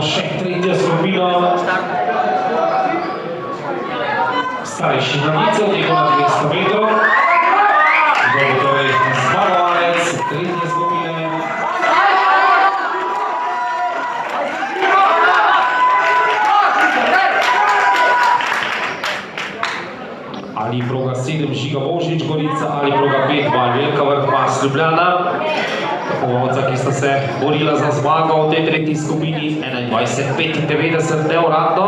še tretja skupina. Starejši mladicev, tega na 200 metrov. Kdo bo torej zmagovalec tretje skupine? Ali proga 7 Žiga Božič Gorica, ali proga 5 Val Velika Vrh Vas Ljubljana. Tekmovalca, ki sta se borila za zmago v tej tretji skupini, 21:95 neuradno.